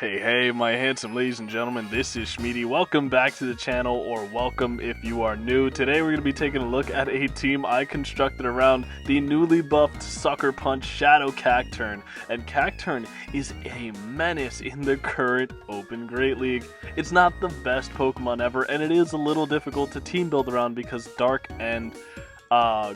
Hey, my handsome ladies and gentlemen, this is Shmeaty. Welcome back to the channel, or welcome if you are new. Today we're going to be taking a look at a team I constructed around the newly buffed Sucker Punch Shadow Cacturne. And Cacturne is a menace in the current Open Great League. It's not the best Pokemon ever, and it is a little difficult to team build around because Dark and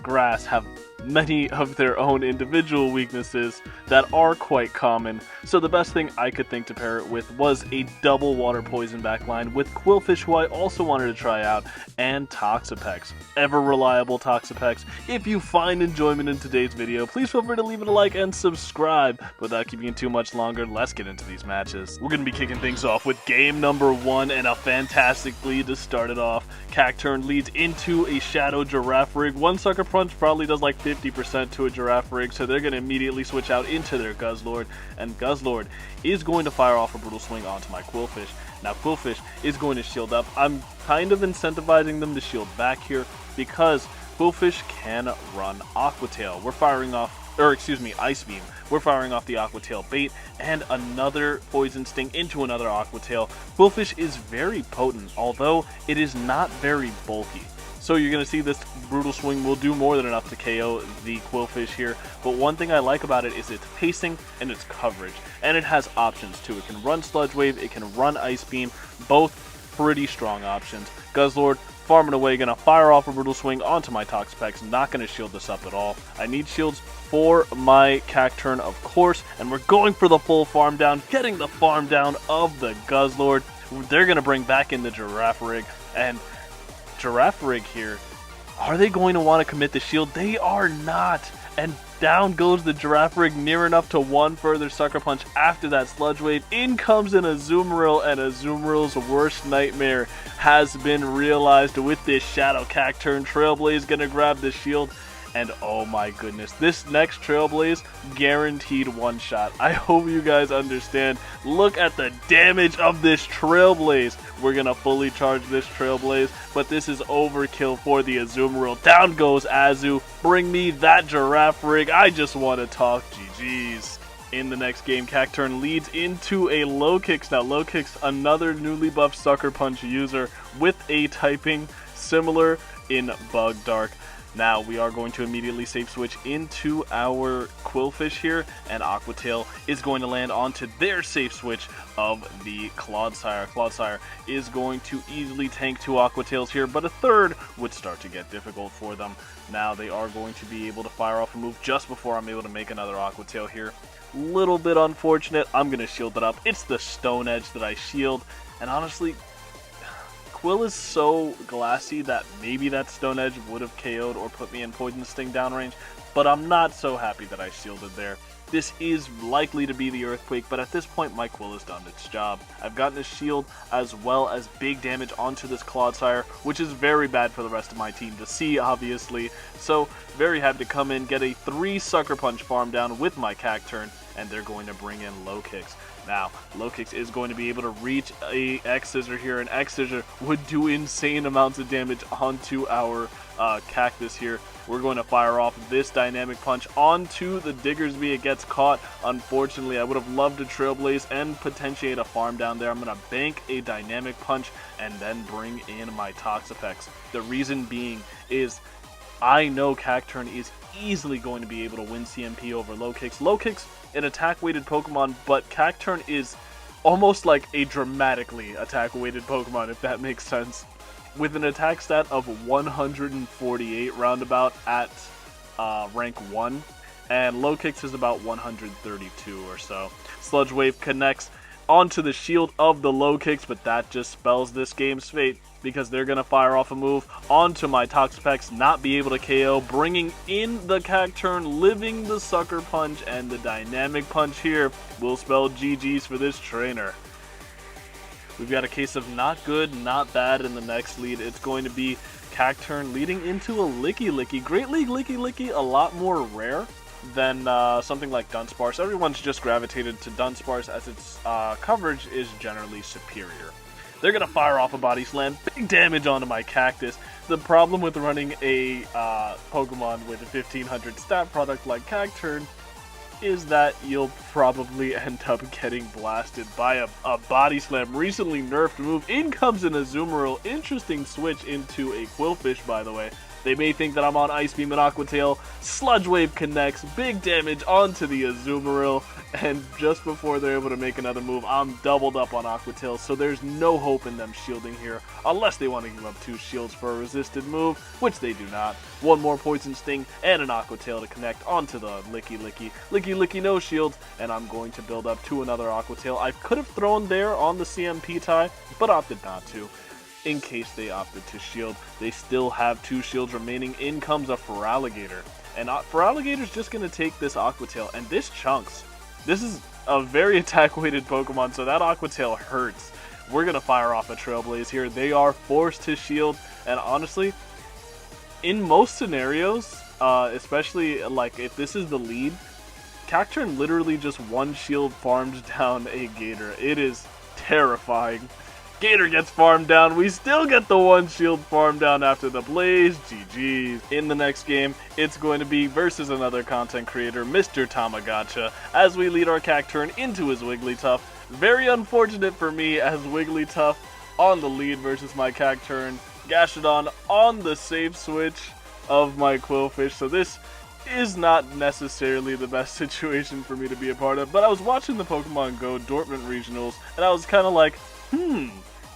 Grass have many of their own individual weaknesses that are quite common, so the best thing I could think to pair it with was a double water poison backline with Qwilfish, who I also wanted to try out, and Toxapex. Ever reliable Toxapex. If you find enjoyment in today's video, please feel free to leave it a like and subscribe. Without keeping it too much longer, let's get into these matches. We're going to be kicking things off with game number 1 and a fantastic lead to start it off. Cacturne leads into a Shadow Girafarig. One Sucker Punch probably does like 50% to a Girafarig, so they're going to immediately switch out into their Guzzlord, and Guzzlord is going to fire off a Brutal Swing onto my Qwilfish. Now Qwilfish is going to shield up. I'm kind of incentivizing them to shield back here because Qwilfish can run Aqua Tail. We're firing off, Ice Beam. We're firing off the Aqua Tail bait and another Poison Sting into another Aqua Tail. Qwilfish is very potent, although it is not very bulky. So you're going to see this Brutal Swing will do more than enough to KO the Qwilfish here. But one thing I like about it is its pacing and its coverage. And it has options too. It can run Sludge Wave, it can run Ice Beam, both pretty strong options. Guzzlord farming away, going to fire off a Brutal Swing onto my Toxapex, not going to shield this up at all. I need shields for my Cacturne, of course, and we're going for the full farm down, getting the farm down of the Guzzlord. They're going to bring back in the Girafarig, and Girafarig here, are they going to want to commit the shield? They are not, and down goes the Girafarig near enough to one further Sucker Punch after that Sludge Wave. In comes an Azumarill, and Azumaril's worst nightmare has been realized with this Shadow Cacturne. Trailblaze gonna grab the shield, and oh my goodness, this next Trailblaze, guaranteed one shot. I hope you guys understand. Look at the damage of this Trailblaze. We're gonna fully charge this Trailblaze, but this is overkill for the Azumarill. Down goes Azu. Bring me that Girafarig. I just want to talk. GG's. In the next game, Cacturne leads into a Lokix. Now Lokix, another newly buffed Sucker Punch user with a typing similar in Bug Dark. Now we are going to immediately safe switch into our Qwilfish here, and Aqua Tail is going to land onto their safe switch of the Clodsire. Clodsire is going to easily tank 2 Aqua Tails here, but a third would start to get difficult for them. Now they are going to be able to fire off a move just before I'm able to make another Aqua Tail here. Little bit unfortunate. I'm going to shield it up. It's the Stone Edge that I shield, and honestly, Quill is so glassy that maybe that Stone Edge would have KO'd or put me in Poison Sting downrange, but I'm not so happy that I shielded there. This is likely to be the Earthquake, but at this point my Quill has done its job. I've gotten a shield as well as big damage onto this Clodsire, which is very bad for the rest of my team to see, obviously. So very happy to come in, get a 3 Sucker Punch farm down with my Cacturne, and they're going to bring in Lokix. Now, Lokix is going to be able to reach a X-Scissor here, and X-Scissor would do insane amounts of damage onto our Cactus here. We're going to fire off this Dynamic Punch onto the Diggersby. It gets caught. Unfortunately, I would have loved to Trailblaze and potentiate a farm down there. I'm going to bank a Dynamic Punch and then bring in my Toxapex. The reason being is I know Cacturne is easily going to be able to win CMP over Lokix. Lokix, an attack-weighted Pokemon, but Cacturne is almost like a dramatically attack-weighted Pokemon, if that makes sense. With an attack stat of 148 roundabout at rank 1, and Lokix is about 132 or so. Sludge Wave connects onto the shield of the Lokix, but that just spells this game's fate, because they're going to fire off a move onto my Toxapex, not be able to KO, bringing in the Cacturne, living the Sucker Punch, and the Dynamic Punch here will spell GG's for this trainer. We've got a case of not good, not bad in the next lead. It's going to be Cacturne leading into a Lickitung. Great League Lickitung, a lot more rare than something like Dunsparce. Everyone's just gravitated to Dunsparce as its coverage is generally superior. They're going to fire off a Body Slam, big damage onto my Cactus. The problem with running a Pokemon with a 1500 stat product like Cacturne is that you'll probably end up getting blasted by a body slam. Recently nerfed move. In comes an Azumarill. Interesting switch into a Qwilfish, by the way. They may think that I'm on Ice Beam and Aqua Tail. Sludge Wave connects, big damage onto the Azumarill, and just before they're able to make another move, I'm doubled up on Aqua Tail, so there's no hope in them shielding here, unless they want to give up 2 shields for a resisted move, which they do not. One more Poison Sting and an Aqua Tail to connect onto the Licky no shields, and I'm going to build up to another Aqua Tail. I could have thrown there on the CMP tie, but opted not to. In case they opted to shield, they still have 2 shields remaining. In comes a Feraligatr, and Feraligatr's just going to take this Aqua Tail, and this chunks. This is a very attack-weighted Pokemon, so that Aqua Tail hurts. We're going to fire off a Trailblaze here. They are forced to shield, and honestly, in most scenarios, especially like if this is the lead, CACTURNE literally just 1 shield farms down a Gator. It is terrifying. Gator gets farmed down. We still get the 1 shield farm down after the Blaze. GG's. In the next game, it's going to be versus another content creator, Mr. Tamagotcha, as we lead our CACTURNE into his Wigglytuff. Very unfortunate for me as Wigglytuff on the lead versus my CACTURNE. Gashadon on the safe switch of my Qwilfish. So this is not necessarily the best situation for me to be a part of, but I was watching the Pokemon Go Dortmund Regionals, and I was kind of like,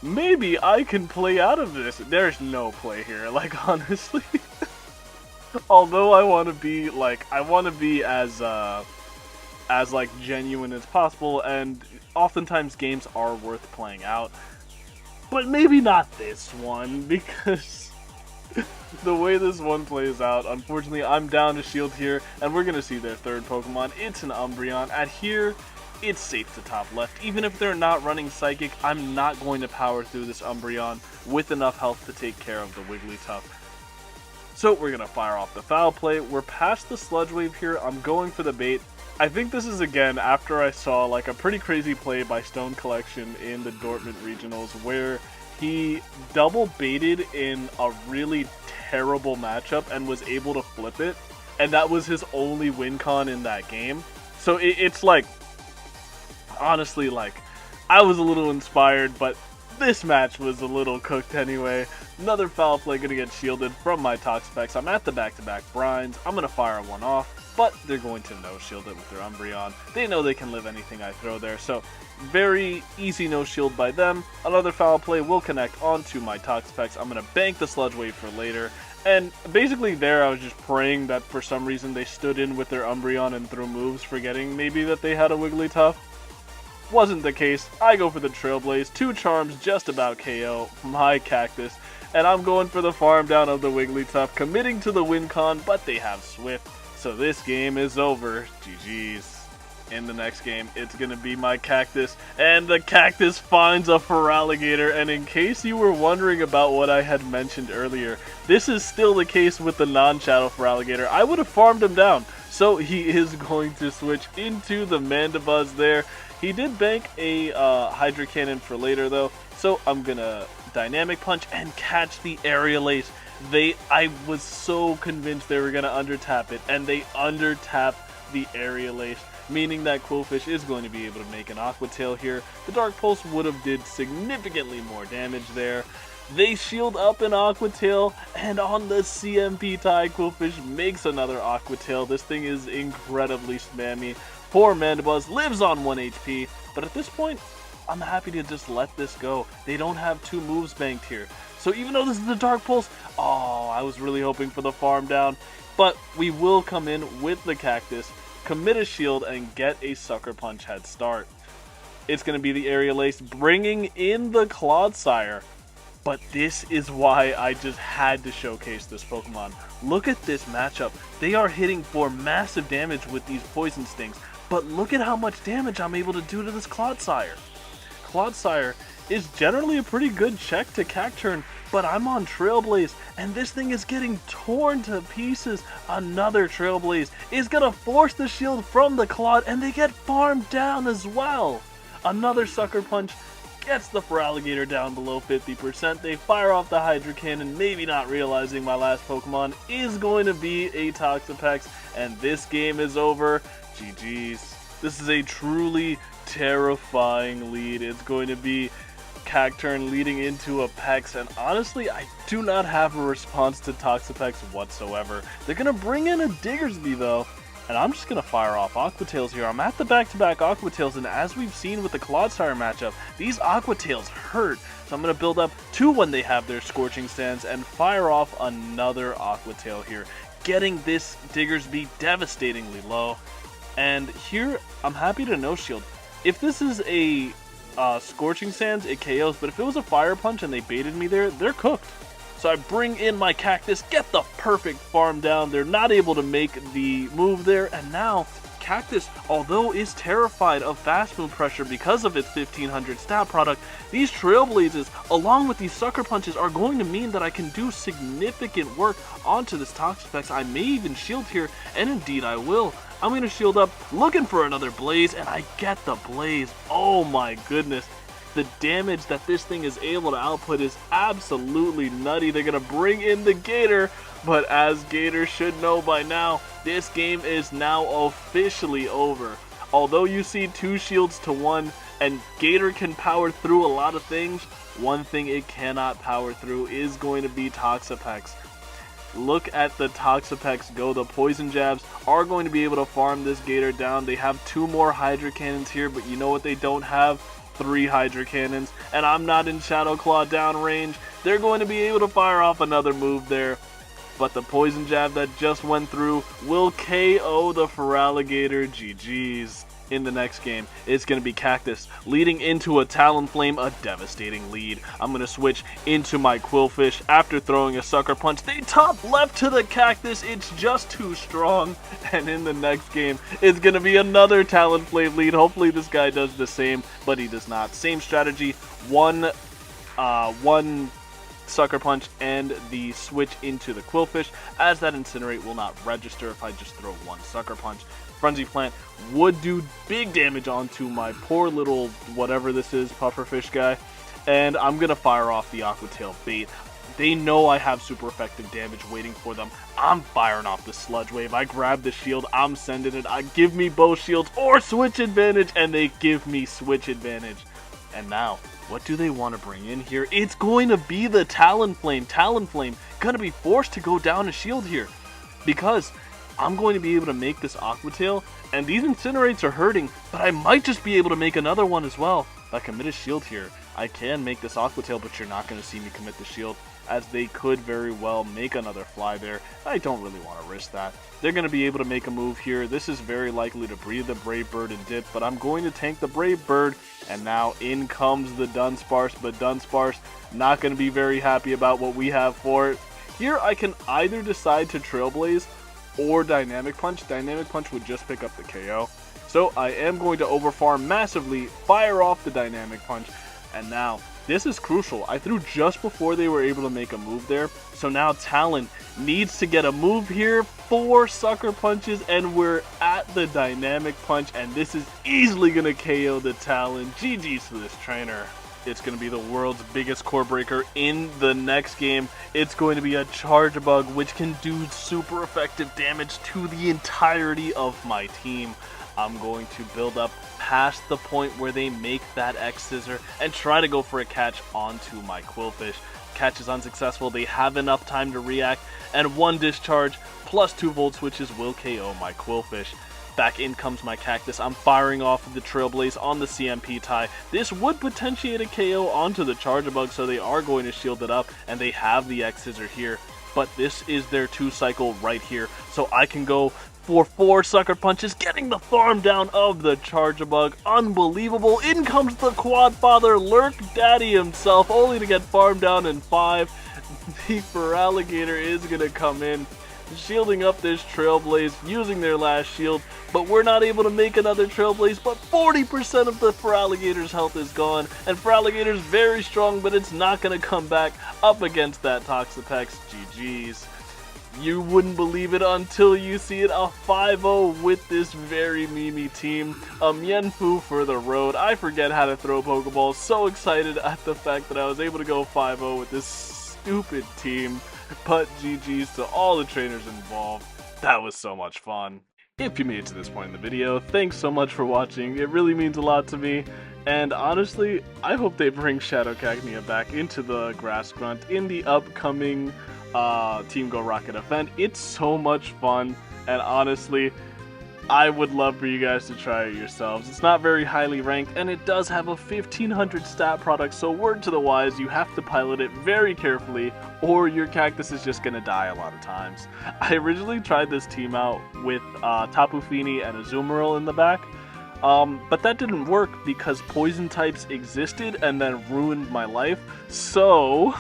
maybe I can play out of this. There's no play here, like, honestly. Although I want to be, like, as like, genuine as possible, and oftentimes games are worth playing out. But maybe not this one, because the way this one plays out, unfortunately, I'm down to shield here, and we're going to see their third Pokemon. It's an Umbreon. At here, it's safe to top left. Even if they're not running Psychic, I'm not going to power through this Umbreon with enough health to take care of the Wigglytuff. So we're going to fire off the Foul Play. We're past the Sludge Wave here. I'm going for the bait. I think this is, again, after I saw like a pretty crazy play by Stone Collection in the Dortmund Regionals where he double baited in a really terrible matchup and was able to flip it. And that was his only win con in that game. So it's like, honestly, like, I was a little inspired, but this match was a little cooked anyway. Another Foul Play gonna get shielded from my Toxapex. I'm at the back-to-back brines. I'm gonna fire one off, but they're going to no-shield it with their Umbreon. They know they can live anything I throw there, so very easy no-shield by them. Another Foul Play will connect onto my Toxapex. I'm gonna bank the Sludge Wave for later. And basically there I was just praying that for some reason they stood in with their Umbreon and threw moves, forgetting maybe that they had a Wigglytuff. Wasn't the case. I go for the Trailblaze. 2 charms just about KO my Cactus. And I'm going for the farm down of the Wigglytuff, committing to the win con, but they have Swift. So this game is over. GG's. In the next game, it's going to be my Cactus, and the Cactus finds a Feraligatr, and in case you were wondering about what I had mentioned earlier, this is still the case with the non-Shadow Feraligatr. I would have farmed him down, so he is going to switch into the Mandibuzz there. He did bank a Hydro Cannon for later though, so I'm going to Dynamic Punch and catch the Aerial Ace. I was so convinced they were going to undertap it, and they undertap the Aerial Ace, meaning that Qwilfish is going to be able to make an Aqua Tail here. The Dark Pulse would have did significantly more damage there. They shield up an Aqua Tail, and on the CMP tie, Qwilfish makes another Aqua Tail. This thing is incredibly spammy. Poor Mandibuzz lives on 1 HP, but at this point, I'm happy to just let this go. They don't have 2 moves banked here. So even though this is the Dark Pulse, I was really hoping for the farm down, but we will come in with the Cactus, commit a shield, and get a Sucker Punch head start. It's going to be the Aerial Ace bringing in the Clodsire. But this is why I just had to showcase this Pokemon. Look at this matchup. They are hitting for massive damage with these Poison Stings, but look at how much damage I'm able to do to this Clodsire. Clodsire is generally a pretty good check to CACTURNE, but I'm on Trailblaze, and this thing is getting torn to pieces. Another Trailblaze is going to force the shield from the Clod, and they get farmed down as well. Another Sucker Punch gets the Feraligatr down below 50%. They fire off the Hydro Cannon, maybe not realizing my last Pokemon is going to be a Toxapex, and this game is over. GG's. This is a truly terrifying lead. It's going to be CACTURNE leading into a Pex, and honestly, I do not have a response to Toxapex whatsoever. They're going to bring in a Diggersby though, and I'm just going to fire off Aqua Tails here. I'm at the back-to-back Aqua Tails, and as we've seen with the Clodsire matchup, these Aqua Tails hurt. So I'm going to build up 2 when they have their Scorching Sands and fire off another Aqua Tail here, getting this Diggersby devastatingly low. And here, I'm happy to no-shield. If this is a Scorching Sands, it KOs, but if it was a Fire Punch and they baited me there, they're cooked. So I bring in my Cactus, get the perfect farm down. They're not able to make the move there, and now Cactus, although is terrified of fast move pressure because of its 1500 stat product, these Trailblazes, along with these Sucker Punches, are going to mean that I can do significant work onto this Toxapex. I may even shield here, and indeed I will. I'm going to shield up, looking for another Blaze, and I get the Blaze. Oh my goodness. The damage that this thing is able to output is absolutely nutty. They're going to bring in the Gator, but as Gator should know by now, this game is now officially over. Although you see 2 shields to 1, and Gator can power through a lot of things, one thing it cannot power through is going to be Toxapex. Look at the Toxapex go. The Poison Jabs are going to be able to farm this Gator down. They have 2 more Hydra Cannons here, but you know what they don't have? 3 Hydra Cannons, and I'm not in Shadow Claw down range. They're going to be able to fire off another move there, but the Poison Jab that just went through will KO the Feraligatr. GG's. In the next game, it's going to be Cactus leading into a Talonflame, a devastating lead. I'm going to switch into my Qwilfish after throwing a Sucker Punch. They top left to the Cactus. It's just too strong. And in the next game, it's going to be another Talonflame lead. Hopefully this guy does the same, but he does not. Same strategy. One Sucker Punch and the switch into the Qwilfish, as that Incinerate will not register if I just throw 1 Sucker Punch. Frenzy Plant would do big damage onto my poor little whatever this is, pufferfish guy, and I'm going to fire off the Aqua Tail bait. They know I have super effective damage waiting for them. I'm firing off the Sludge Wave. I grab the shield, I'm sending it. I give me both shields or switch advantage, and they give me switch advantage. And now, what do they want to bring in here? It's going to be the Talonflame. Talonflame going to be forced to go down a shield here, because I'm going to be able to make this Aqua Tail, and these Incinerates are hurting, but I might just be able to make another one as well. If I commit a shield here, I can make this Aqua Tail, but you're not going to see me commit the shield, as they could very well make another fly there. I don't really want to risk that. They're going to be able to make a move here. This is very likely to breathe the Brave Bird and dip, but I'm going to tank the Brave Bird, and now in comes the Dunsparce, but Dunsparce not going to be very happy about what we have for it. Here I can either decide to Trailblaze or Dynamic Punch. Dynamic Punch would just pick up the KO. So I am going to overfarm massively, fire off the Dynamic Punch, and now this is crucial. I threw just before they were able to make a move there. So now Talon needs to get a move here, 4 Sucker Punches, and we're at the Dynamic Punch, and this is easily going to KO the Talon. GG's to this trainer. It's going to be the world's biggest core breaker in the next game. It's going to be a Charjabug, which can do super effective damage to the entirety of my team. I'm going to build up past the point where they make that X-Scissor and try to go for a catch onto my Qwilfish. Catch is unsuccessful. They have enough time to react, and 1 discharge plus 2 Volt Switches will KO my Qwilfish. Back in comes my Cactus. I'm firing off of the Trailblaze on the CMP tie. This would potentiate a KO onto the Charjabug, so they are going to shield it up, and they have the X-Scissor here. But this is their 2-cycle right here, so I can go for 4 Sucker Punches, getting the farm down of the Charjabug. Unbelievable. In comes the Quad Father, Lurk Daddy himself, only to get farmed down in 5. The Feraligatr is going to come in, shielding up this Trailblaze, using their last shield, but we're not able to make another Trailblaze, but 40% of the Feraligatr's health is gone, and Feraligatr's very strong, but it's not going to come back up against that Toxapex. GG's. You wouldn't believe it until you see it, a 5-0 with this very memey team. A Mienfoo for the road. I forget how to throw Pokeballs, so excited at the fact that I was able to go 5-0 with this stupid team. But GG's to all the trainers involved. That was so much fun. If you made it to this point in the video, thanks so much for watching. It really means a lot to me. And honestly, I hope they bring Shadow Cacnea back into the Grass Grunt in the upcoming Team Go Rocket event. It's so much fun, and honestly, I would love for you guys to try it yourselves. It's not very highly ranked, and it does have a 1500 stat product, so word to the wise, you have to pilot it very carefully, or your cactus is just gonna die a lot of times. I originally tried this team out with Tapu Fini and Azumarill in the back, but that didn't work because poison types existed and then ruined my life. So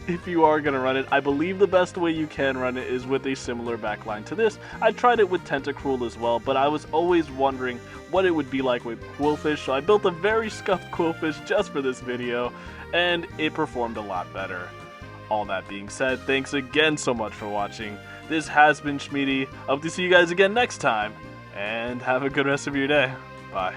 if you are going to run it, I believe the best way you can run it is with a similar backline to this. I tried it with Tentacruel as well, but I was always wondering what it would be like with Quillfish, so I built a very scuffed Quillfish just for this video, and it performed a lot better. All that being said, thanks again so much for watching. This has been Shmeaty. I hope to see you guys again next time, and have a good rest of your day. Bye.